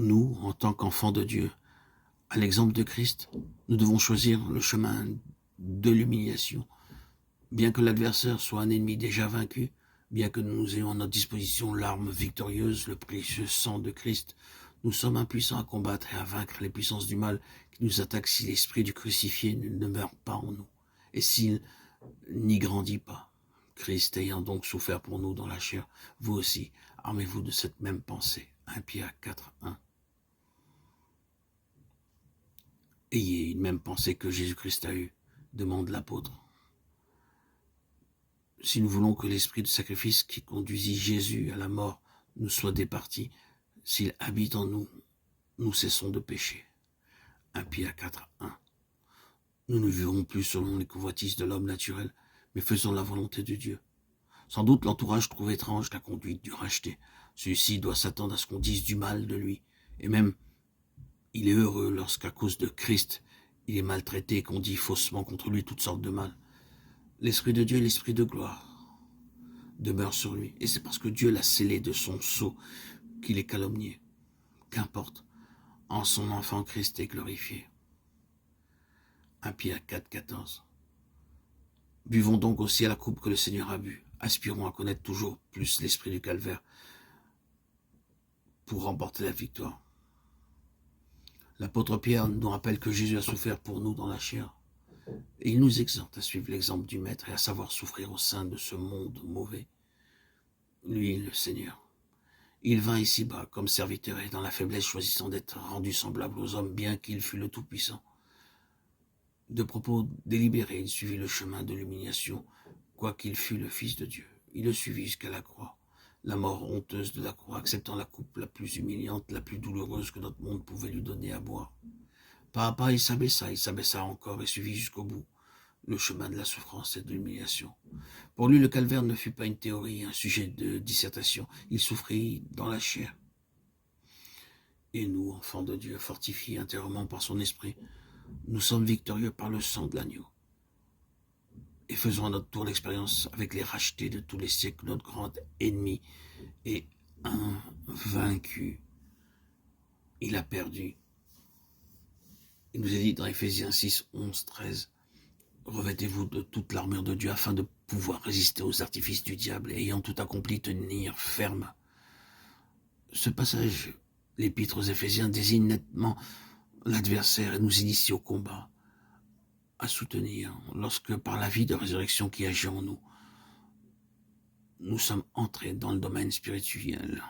Nous, en tant qu'enfants de Dieu, à l'exemple de Christ, nous devons choisir le chemin de l'humiliation. Bien que l'adversaire soit un ennemi déjà vaincu, bien que nous ayons à notre disposition l'arme victorieuse, le précieux sang de Christ, nous sommes impuissants à combattre et à vaincre les puissances du mal qui nous attaquent si l'esprit du crucifié ne demeure pas en nous et s'il n'y grandit pas. Christ ayant donc souffert pour nous dans la chair, vous aussi, armez-vous de cette même pensée. 1 Pierre 4, 1. Ayez une même pensée que Jésus-Christ a eue, demande l'apôtre. Si nous voulons que l'esprit de sacrifice qui conduisit Jésus à la mort nous soit départi, s'il habite en nous, nous cessons de pécher. 1 Pierre 4, 1. Nous ne vivons plus selon les convoitises de l'homme naturel, mais faisons la volonté de Dieu. Sans doute l'entourage trouve étrange la conduite du racheté. Celui-ci doit s'attendre à ce qu'on dise du mal de lui. Et même, il est heureux lorsqu'à cause de Christ, il est maltraité et qu'on dit faussement contre lui toutes sortes de mal. L'Esprit de Dieu et l'Esprit de gloire demeurent sur lui. Et c'est parce que Dieu l'a scellé de son sceau qu'il est calomnié. Qu'importe, en son enfant Christ est glorifié. 1 Pierre 4, 14. Buvons donc aussi à la coupe que le Seigneur a bu. Aspirons à connaître toujours plus l'esprit du calvaire pour remporter la victoire. L'apôtre Pierre nous rappelle que Jésus a souffert pour nous dans la chair. Et il nous exhorte à suivre l'exemple du Maître et à savoir souffrir au sein de ce monde mauvais. Lui, le Seigneur. Il vint ici-bas comme serviteur et dans la faiblesse choisissant d'être rendu semblable aux hommes, bien qu'il fût le Tout-Puissant. De propos délibérés, il suivit le chemin de l'humiliation, quoiqu'il fût le Fils de Dieu. Il le suivit jusqu'à la croix, la mort honteuse de la croix, acceptant la coupe la plus humiliante, la plus douloureuse que notre monde pouvait lui donner à boire. Pas à pas, il s'abaissa encore et suivit jusqu'au bout le chemin de la souffrance et de l'humiliation. Pour lui, le calvaire ne fut pas une théorie, un sujet de dissertation. Il souffrit dans la chair. Et nous, enfants de Dieu, fortifiés intérieurement par son esprit, nous sommes victorieux par le sang de l'agneau. Et faisons à notre tour l'expérience avec les rachetés de tous les siècles, notre grand ennemi est invaincu. Il a perdu. Il nous est dit dans Éphésiens 6, 11, 13, revêtez-vous de toute l'armure de Dieu afin de pouvoir résister aux artifices du diable et ayant tout accompli, tenir ferme. Ce passage, l'épître aux Éphésiens, désigne nettement l'adversaire et nous initie au combat, à soutenir, lorsque par la vie de résurrection qui agit en nous, nous sommes entrés dans le domaine spirituel.